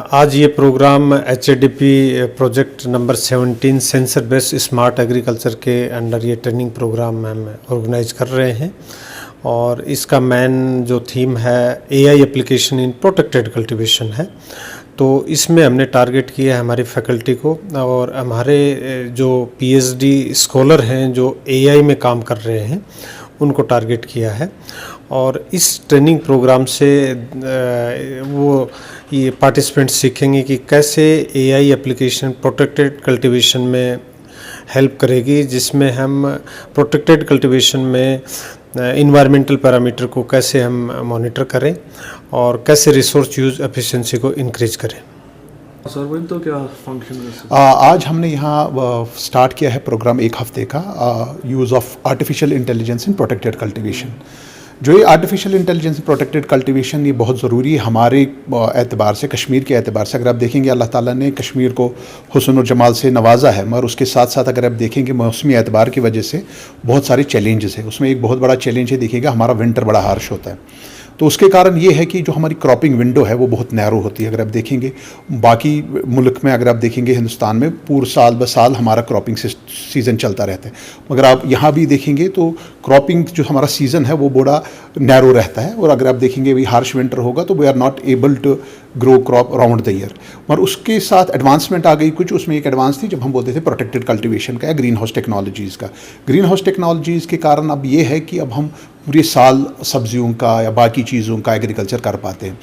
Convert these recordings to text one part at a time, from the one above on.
आज ये program HADP project number 17 sensor based smart agriculture के अंडर ये ट्रेनिंग प्रोग्राम हम ऑर्गेनाइज कर रहे हैं और इसका मेन जो थीम है AI application in protected cultivation है। तो इसमें हमने टारगेट किया है हमारी फैकल्टी को और हमारे जो PhD स्कॉलर हैं जो AI में काम कर रहे हैं उनको टारगेट किया है। और इस ट्रेनिंग प्रोग्राम से वो ये पार्टिसिपेंट्स सीखेंगे कि कैसे AI एप्लीकेशन प्रोटेक्टेड कल्टीवेशन में हेल्प करेगी, जिसमें हम प्रोटेक्टेड कल्टीवेशन में इन्वायरमेंटल पैरामीटर को कैसे हम मॉनिटर करें और कैसे रिसोर्स यूज एफिशिएंसी को इंक्रीज करें। सर वो तो क्या फंक्शन आज हमने यहाँ स्टार्ट किया है प्रोग्राम एक हफ्ते का use of artificial intelligence in protected cultivation. जो ये आर्टिफिशियल इंटेलिजेंस प्रोटेक्टेड कल्टीवेशन ये बहुत ज़रूरी है हमारे एतबार से, कश्मीर के एतबार से। अगर आप देखेंगे अल्लाह ताला ने कश्मीर को हुस्न और जमाल से नवाजा है, मगर उसके साथ साथ अगर आप देखेंगे मौसमी एतबार की वजह से बहुत सारे चैलेंजेस है। उसमें एक बहुत बड़ा चैलेंज है, देखिएगा हमारा विंटर बड़ा हार्श होता है, तो उसके कारण ये है कि जो हमारी क्रॉपिंग विंडो है वो बहुत नैरो होती है। अगर आप देखेंगे बाकी मुल्क में, अगर आप देखेंगे हिंदुस्तान में पूरे साल ब साल हमारा क्रॉपिंग सीज़न चलता रहता है, मगर आप यहाँ भी देखेंगे तो क्रॉपिंग जो हमारा सीज़न है वो बड़ा नैरो रहता है। और अगर आप देखेंगे भी हार्श विंटर होगा तो we are not able to grow crop around the year. मगर उसके साथ एडवांसमेंट आ गई कुछ, उसमें एक एडवांस थी जब हम बोलते थे प्रोटेक्टेड कल्टीवेशन का या ग्रीन हाउस टेक्नोलॉजीज़ का। ग्रीन हाउस टेक्नोलॉजीज़ के कारण अब ये है कि अब हम पूरे साल सब्जियों का या बाकी चीज़ों का एग्रीकल्चर कर पाते हैं,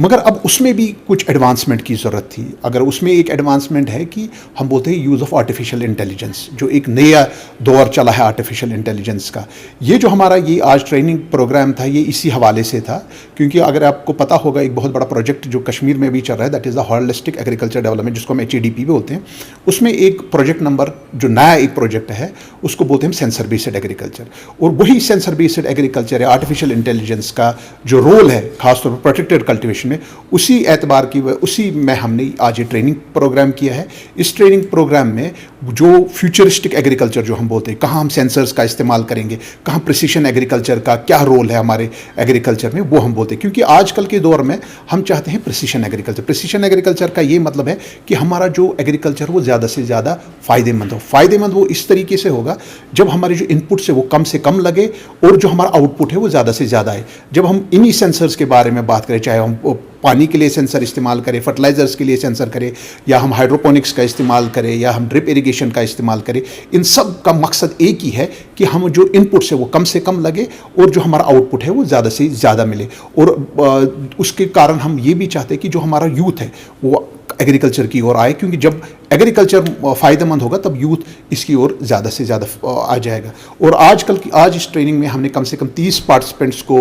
मगर अब उसमें भी कुछ एडवांसमेंट की ज़रूरत थी। अगर उसमें एक एडवांसमेंट है कि हम बोलते हैं यूज़ ऑफ आर्टिफिशियल इंटेलिजेंस, जो एक नया दौर चला है आर्टिफिशियल इंटेलिजेंस का। ये जो हमारा ये आज ट्रेनिंग प्रोग्राम था ये इसी हवाले से था, क्योंकि अगर आपको पता होगा एक बहुत बड़ा प्रोजेक्ट जो कश्मीर में भी चल रहा है, that is the holistic agriculture development, जिसको हम HADP बोलते हैं। उसमें एक प्रोजेक्ट नंबर जो नया एक प्रोजेक्ट है उसको बोलते हैं सेंसर बेस्ड एग्रीकल्चर। और वही सेंसर बेस्ड एग्रीकल्चर या आर्टिफिशियल इंटेलिजेंस का जो रोल है खासतौर पर प्रोटेक्टेड कल्टीवेशन में, उसी एतबार की उसी में हमने आज ये ट्रेनिंग प्रोग्राम किया है। इस ट्रेनिंग प्रोग्राम में जो फ्यूचरिस्टिक एग्रीकल्चर जो हम बोलते हैं, कहाँ हम सेंसर्स का इस्तेमाल करेंगे, कहाँ प्रिसिशन एग्रीकल्चर का क्या रोल है हमारे एग्रीकल्चर में, वो हम बोलते हैं। क्योंकि आजकल के दौर में हम चाहते हैं प्रिसिशन एग्रीकल्चर। प्रिसिशन एग्रीकल्चर का ये मतलब है कि हमारा जो एग्रीकल्चर वो ज़्यादा से ज़्यादा फ़ायदेमंद हो। फ़ायदेमंद वो इस तरीके से होगा जब हमारे जो इनपुट्स है वो कम से कम लगे और जो हमारा आउटपुट है वो ज़्यादा से ज़्यादा है। जब हम इन्हीं सेंसर्स के बारे में बात करें, चाहे हम पानी के लिए सेंसर इस्तेमाल करें, फर्टिलाइजर्स के लिए सेंसर करें, या हम हाइड्रोपोनिक्स का इस्तेमाल करें, या हम ड्रिप इरिगेशन का इस्तेमाल करें, इन सब का मकसद एक ही है कि हम जो इनपुट्स है वो कम से कम लगे और जो हमारा आउटपुट है वो ज़्यादा से ज़्यादा मिले। और उसके कारण हम ये भी चाहते हैं कि जो हमारा यूथ है वो एग्रीकल्चर की ओर आए, क्योंकि जब एग्रीकल्चर फ़ायदेमंद होगा तब यूथ इसकी ओर ज़्यादा से ज़्यादा आ जाएगा। और आज इस ट्रेनिंग में हमने कम से कम 30 पार्टिसिपेंट्स को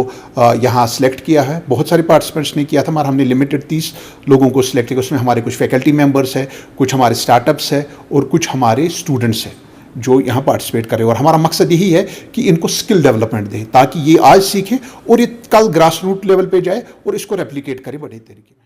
यहाँ सेलेक्ट किया है। बहुत सारे पार्टिसिपेंट्स ने किया था, मगर हमने लिमिटेड 30 लोगों को सिलेक्ट किया। उसमें हमारे कुछ फैकल्टी मेंबर्स हैं, कुछ हमारे स्टार्टअप्स हैं और कुछ हमारे स्टूडेंट्स हैं जो यहाँ पार्टिसिपेट करें। और हमारा मकसद यही है कि इनको स्किल डेवलपमेंट दें ताकि ये आज सीखें और ये कल ग्रास रूट लेवल पे जाए और इसको रेप्लिकेट करें बड़े तरीके में।